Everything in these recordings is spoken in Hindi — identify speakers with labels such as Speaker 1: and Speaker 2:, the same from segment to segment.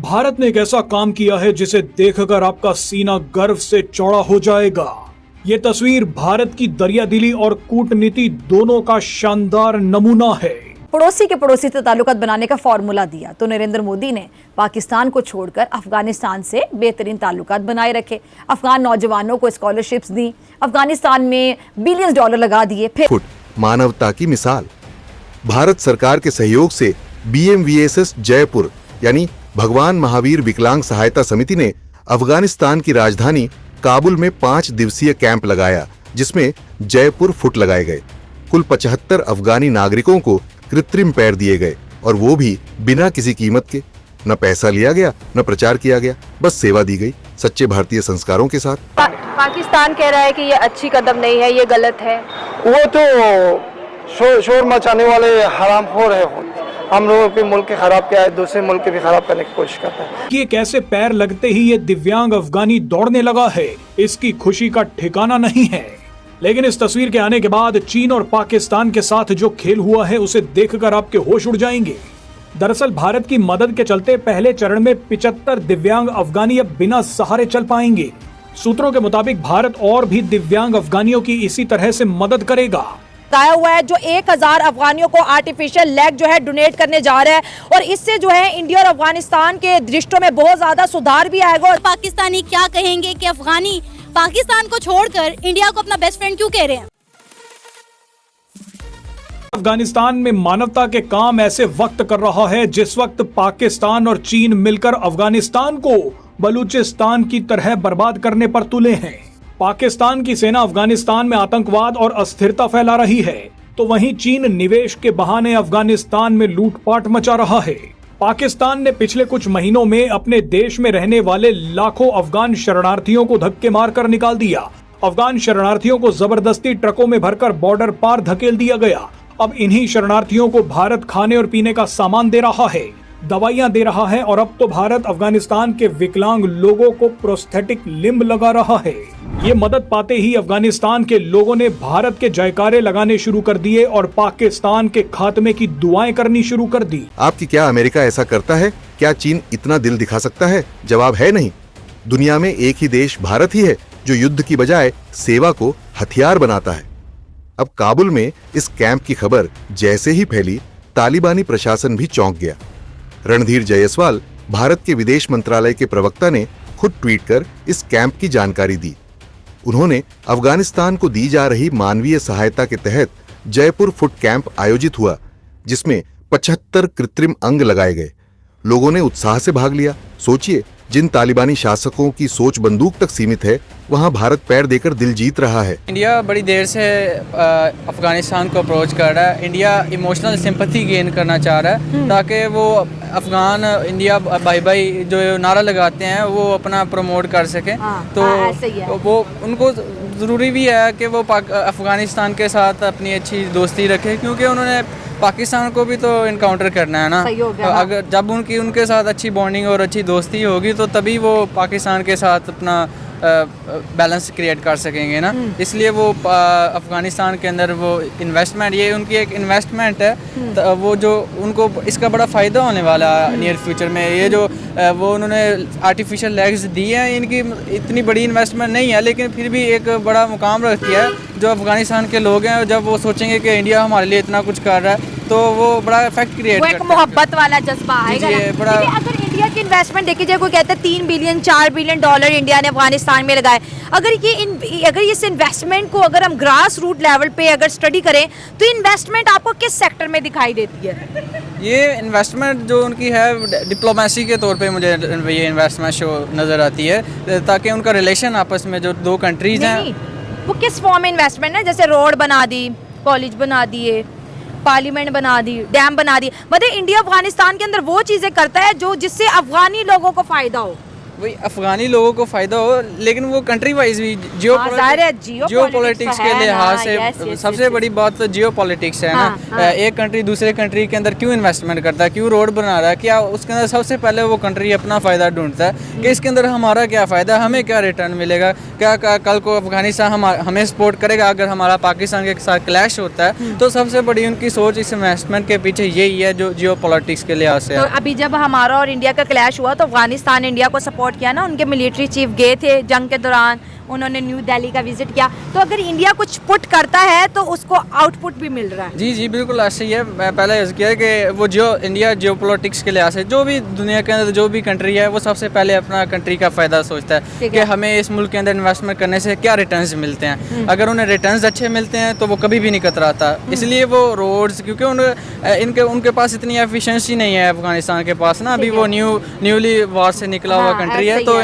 Speaker 1: भारत ने एक ऐसा काम किया है जिसे देखकर आपका सीना गर्व से चौड़ा हो जाएगा। ये तस्वीर भारत की दरियादिली और कूटनीति दोनों का शानदार नमूना है।
Speaker 2: पड़ोसी के पड़ोसी से ताल्लुकात बनाने का फॉर्मूला दिया तो नरेंद्र मोदी ने पाकिस्तान को छोड़कर अफगानिस्तान से बेहतरीन ताल्लुकात बनाए रखे। अफगान नौजवानों को स्कॉलरशिप्स दी, अफगानिस्तान में बिलियन डॉलर लगा दिए। फिर
Speaker 3: मानवता की मिसाल, भारत सरकार के सहयोग से BMVSS जयपुर यानी भगवान महावीर विकलांग सहायता समिति ने अफगानिस्तान की राजधानी काबुल में 5 दिवसीय कैंप लगाया, जिसमें जयपुर फुट लगाए गए। कुल 75 अफगानी नागरिकों को कृत्रिम पैर दिए गए और वो भी बिना किसी कीमत के। न पैसा लिया गया, न प्रचार किया गया, बस सेवा दी गई सच्चे भारतीय संस्कारों के साथ।
Speaker 4: पाकिस्तान कह रहा है कि ये अच्छी कदम नहीं है, ये गलत है।
Speaker 5: वो तो शोर मचाने वाले हरामखोर है। हम लोगों के मुल्क के खराब किया है, दूसरे मुल्क के भी खराब करने की कोशिश करता है।
Speaker 1: ये कैसे पैर लगते ही ये दिव्यांग अफगानी दौड़ने लगा है, इसकी खुशी का ठिकाना नहीं है। लेकिन इस तस्वीर के आने के बाद चीन और पाकिस्तान के साथ जो खेल हुआ है उसे देखकर आपके होश उड़ जाएंगे। दरअसल भारत की मदद के चलते पहले चरण में 75 दिव्यांग अफगानी अब बिना सहारे चल पाएंगे। सूत्रों के मुताबिक भारत और भी दिव्यांग अफगानियों की इसी तरह से मदद करेगा।
Speaker 2: बताया हुआ है जो 1000 अफगानियों को आर्टिफिशियल लेग जो है डोनेट करने जा रहा है और इससे जो है इंडिया और अफगानिस्तान के रिश्तों में बहुत ज्यादा सुधार भी आएगा। और
Speaker 6: पाकिस्तानी क्या कहेंगे कि अफगानी पाकिस्तान को छोड़कर इंडिया को अपना बेस्ट फ्रेंड क्यों कह रहे हैं।
Speaker 1: अफगानिस्तान में मानवता के काम ऐसे वक्त कर रहा है जिस वक्त पाकिस्तान और चीन मिलकर अफगानिस्तान को बलूचिस्तान की तरह बर्बाद करने पर तुले हैं। पाकिस्तान की सेना अफगानिस्तान में आतंकवाद और अस्थिरता फैला रही है, तो वहीं चीन निवेश के बहाने अफगानिस्तान में लूटपाट मचा रहा है। पाकिस्तान ने पिछले कुछ महीनों में अपने देश में रहने वाले लाखों अफगान शरणार्थियों को धक्के मारकर निकाल दिया। अफगान शरणार्थियों को जबरदस्ती ट्रकों में भरकर बॉर्डर पार धकेल दिया गया। अब इन्हीं शरणार्थियों को भारत खाने और पीने का सामान दे रहा है, दवाइयां दे रहा है और अब तो भारत अफगानिस्तान के विकलांग लोगों को प्रोस्थेटिक लिम्ब लगा रहा है। ये मदद पाते ही अफगानिस्तान के लोगों ने भारत के जयकारे लगाने शुरू कर दिए और पाकिस्तान के खात्मे की दुआएं करनी शुरू कर दी।
Speaker 3: आपकी क्या अमेरिका ऐसा करता है? क्या चीन इतना दिल दिखा सकता है? जवाब है नहीं। दुनिया में एक ही देश भारत ही है जो युद्ध की बजाय सेवा को हथियार बनाता है। अब काबुल में इस कैंप की खबर जैसे ही फैली, तालिबानी प्रशासन भी चौंक गया। रणधीर जयसवाल, भारत के विदेश मंत्रालय के प्रवक्ता, ने खुद ट्वीट कर इस कैंप की जानकारी दी। उन्होंने अफगानिस्तान को दी जा रही मानवीय सहायता के तहत जयपुर फुट कैंप आयोजित हुआ, जिसमें 75 कृत्रिम अंग लगाए गए। लोगों ने उत्साह से भाग लिया। सोचिए, जिन तालिबानी शासकों की सोच बंदूक तक सीमित है, वहां भारत पैर देकर दिल जीत रहा है।
Speaker 7: इंडिया बड़ी देर से अफगानिस्तान को अप्रोच कर रहा है। इंडिया इमोशनल सिंपैथी गेन करना चाह रहा है ताकि वो अफगान इंडिया भाई भाई जो नारा लगाते हैं वो अपना प्रमोट कर सके। तो वो उनको ज़रूरी भी है कि वो अफगानिस्तान के साथ अपनी अच्छी दोस्ती रखे, क्योंकि उन्होंने पाकिस्तान को भी तो इनकाउंटर करना है ना। अगर जब उनके साथ अच्छी बॉन्डिंग और अच्छी दोस्ती होगी तो तभी वो पाकिस्तान के साथ अपना बैलेंस क्रिएट कर सकेंगे ना। इसलिए वो अफगानिस्तान के अंदर वो इन्वेस्टमेंट, ये उनकी एक इन्वेस्टमेंट है, तो वो जो उनको इसका बड़ा फ़ायदा होने वाला है नियर फ्यूचर में। ये जो वो उन्होंने आर्टिफिशियल लेग्स दी हैं, इनकी इतनी बड़ी इन्वेस्टमेंट नहीं है, लेकिन फिर भी एक बड़ा मुकाम रखती है जो अफगानिस्तान के लोग हैं। जब वो सोचेंगे कि इंडिया हमारे लिए इतना कुछ कर रहा है तो वो बड़ा इफेक्ट क्रिएट करता है,
Speaker 2: एक मोहब्बत वाला जज्बा आएगा। अगर इंडिया की इन्वेस्टमेंट देखी जाए, कोई कहता है 3 बिलियन 4 बिलियन डॉलर इंडिया ने अफगानिस्तान में लगाए। अगर इस इन्वेस्टमेंट को अगर हम ग्रास रूट लेवल पे अगर स्टडी करें तो इन्वेस्टमेंट आपको किस सेक्टर में दिखाई देती है?
Speaker 7: ये इन्वेस्टमेंट जो उनकी है डिप्लोमेसी के तौर पे मुझे ये इन्वेस्टमेंट शो नज़र आती है, ताकि उनका रिलेशन आपस में जो दो कंट्रीज हैं।
Speaker 2: वो किस फॉर्म में इन्वेस्टमेंट है? जैसे रोड बना दी, कॉलेज बना दिए, पार्लियामेंट बना दी, डैम बना दी। मतलब इंडिया अफगानिस्तान के अंदर वो चीजें करता है जो जिससे अफगानी लोगों को फायदा हो।
Speaker 7: वही अफगानी लोगों को फ़ायदा हो, लेकिन वो कंट्री वाइज भी जियो पॉलिटिक्स के लिहाज से सबसे बड़ी बात तो जियो पॉलिटिक्स है ना। एक कंट्री दूसरे कंट्री के अंदर क्यों इन्वेस्टमेंट करता है, क्यों रोड बना रहा है, क्या उसके अंदर सबसे पहले वो कंट्री अपना फ़ायदा ढूंढता है कि इसके अंदर हमारा क्या फ़ायदा, हमें क्या रिटर्न मिलेगा, क्या कल को अफगानिस्तान हमें सपोर्ट करेगा अगर हमारा पाकिस्तान के साथ क्लैश होता है। तो सबसे बड़ी उनकी सोच इस इन्वेस्टमेंट के पीछे यही है जो जियो पॉलिटिक्स के लिहाज से।
Speaker 2: तो अभी जब हमारा और इंडिया का क्लैश हुआ तो अफगानिस्तान इंडिया को सपोर्ट किया ना, उनके मिलिट्री चीफ गए थे जंग के दौरान, उन्होंने न्यू दिल्ली का विजिट किया। तो अगर इंडिया कुछ पुट करता है तो उसको आउटपुट भी मिल रहा है।
Speaker 7: जी जी बिल्कुल ऐसे ही है। मैं पहले अर्ज़ किया कि वो इंडिया जियो पॉलिटिक्स के लिहाज से जो भी दुनिया के अंदर जो भी कंट्री है वो सबसे पहले अपना कंट्री का फ़ायदा सोचता है कि हमें इस मुल्क के अंदर इन्वेस्टमेंट करने से क्या रिटर्न्स मिलते हैं। अगर उन्हें रिटर्न्स अच्छे मिलते हैं तो वो कभी भी नहीं कतराता। इसलिए वो रोड्स, क्योंकि उनके पास इतनी एफिशिएंसी नहीं है अफगानिस्तान के पास ना, अभी वो न्यूली वार से निकला हुआ कंट्री है। तो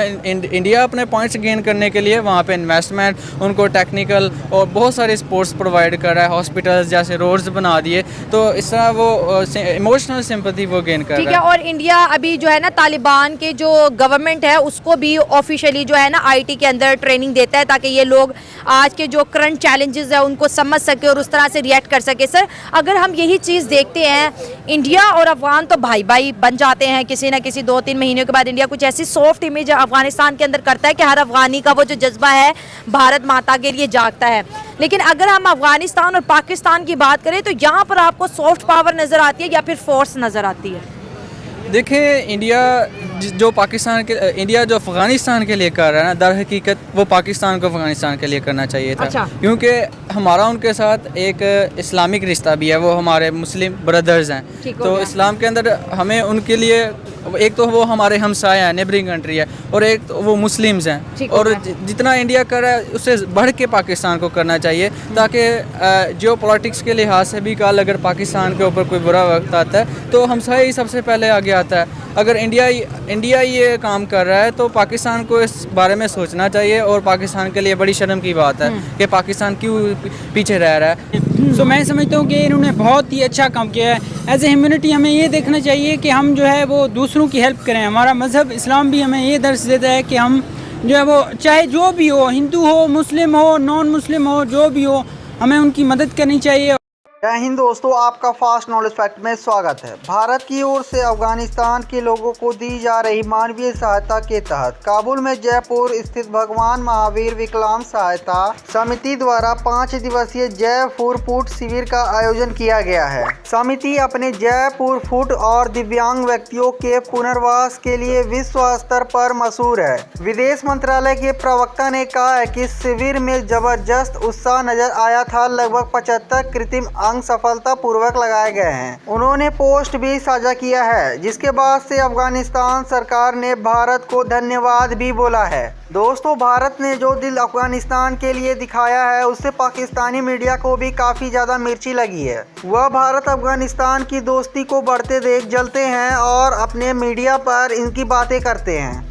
Speaker 7: इंडिया अपने पॉइंट्स गेन करने के लिए वहाँ पे इन्वेस्टमेंट, उनको टेक्निकल और बहुत सारे स्पोर्ट्स प्रोवाइड कर रहा है, हॉस्पिटल्स जैसे रोड्स बना दिए, तो इस तरह वो इमोशनल सिंपैथी वो गेन कर रहा है।
Speaker 2: ठीक है। और इंडिया अभी जो है ना तालिबान के जो गवर्नमेंट है उसको भी ऑफिशियली जो है ना आईटी के अंदर ट्रेनिंग देता है ताकि ये लोग आज के जो करंट चैलेंजेस है उनको समझ सके और उस तरह से रिएक्ट कर सके। सर अगर हम यही चीज़ देखते हैं, इंडिया और अफगान तो भाई भाई बन जाते हैं, किसी ना किसी 2-3 महीनों के बाद इंडिया कुछ ऐसी सॉफ्ट इमेज अफगानिस्तान के अंदर करता है कि हर अफगानी का वो जो जज्बा है भारत माता के लिए जागता है। लेकिन अगर हम अफगानिस्तान और पाकिस्तान की बात करें तो यहाँ पर आपको सॉफ्ट पावर नज़र आती है या फिर फोर्स नज़र आती है?
Speaker 7: देखिए इंडिया जो अफगानिस्तान के लिए कर रहा है ना, दर हकीकत वो पाकिस्तान को अफगानिस्तान के लिए करना चाहिए था।
Speaker 2: अच्छा।
Speaker 7: क्योंकि हमारा उनके साथ एक इस्लामिक रिश्ता भी है, वो हमारे मुस्लिम ब्रदर्स हैं। तो इस्लाम के अंदर हमें उनके लिए एक तो वो हमारे हमसाए हैं, नेबरिंग कंट्री है, और एक तो वो मुस्लिम्स हैं। और जितना इंडिया कर रहा है उससे बढ़ के पाकिस्तान को करना चाहिए ताकि जियो पॉलिटिक्स के लिहाज से भी कल अगर पाकिस्तान के ऊपर कोई बुरा वक्त आता है तो हमसाए ही सबसे पहले आगे आता है। अगर इंडिया ये काम कर रहा है तो पाकिस्तान को इस बारे में सोचना चाहिए, और पाकिस्तान के लिए बड़ी शर्म की बात है कि पाकिस्तान क्यों पीछे रह रहा है।
Speaker 8: सो मैं समझता हूँ कि इन्होंने बहुत ही अच्छा काम किया है। एज ए ह्यूमैनिटी हमें ये देखना चाहिए कि हम जो है वो दूसरों की हेल्प करें। हमारा मज़हब इस्लाम भी हमें ये दर्ज देता है कि हम जो है वो चाहे जो भी हो, हिंदू हो, मुस्लिम हो, नॉन मुस्लिम हो, जो भी हो, हमें उनकी मदद करनी चाहिए।
Speaker 9: जय हिंद दोस्तों, आपका फास्ट नॉलेज फैक्ट में स्वागत है। भारत की ओर से अफगानिस्तान के लोगों को दी जा रही मानवीय सहायता के तहत काबुल में जयपुर स्थित भगवान महावीर विकलांग सहायता समिति द्वारा 5 दिवसीय जयपुर फूट शिविर का आयोजन किया गया है। समिति अपने जयपुर फूट और दिव्यांग व्यक्तियों के पुनर्वास के लिए विश्व स्तर पर मशहूर है। विदेश मंत्रालय के प्रवक्ता ने कहा है कि शिविर में जबरदस्त उत्साह नजर आया था। लगभग 75 कृत्रिम सफलता पूर्वक लगाए गए हैं। उन्होंने पोस्ट भी साझा किया है, जिसके बाद से अफगानिस्तान सरकार ने भारत को धन्यवाद भी बोला है। दोस्तों, भारत ने जो दिल अफगानिस्तान के लिए दिखाया है उससे पाकिस्तानी मीडिया को भी काफ़ी ज़्यादा मिर्ची लगी है। वह भारत अफगानिस्तान की दोस्ती को बढ़ते देख जलते हैं और अपने मीडिया पर इनकी बातें करते हैं।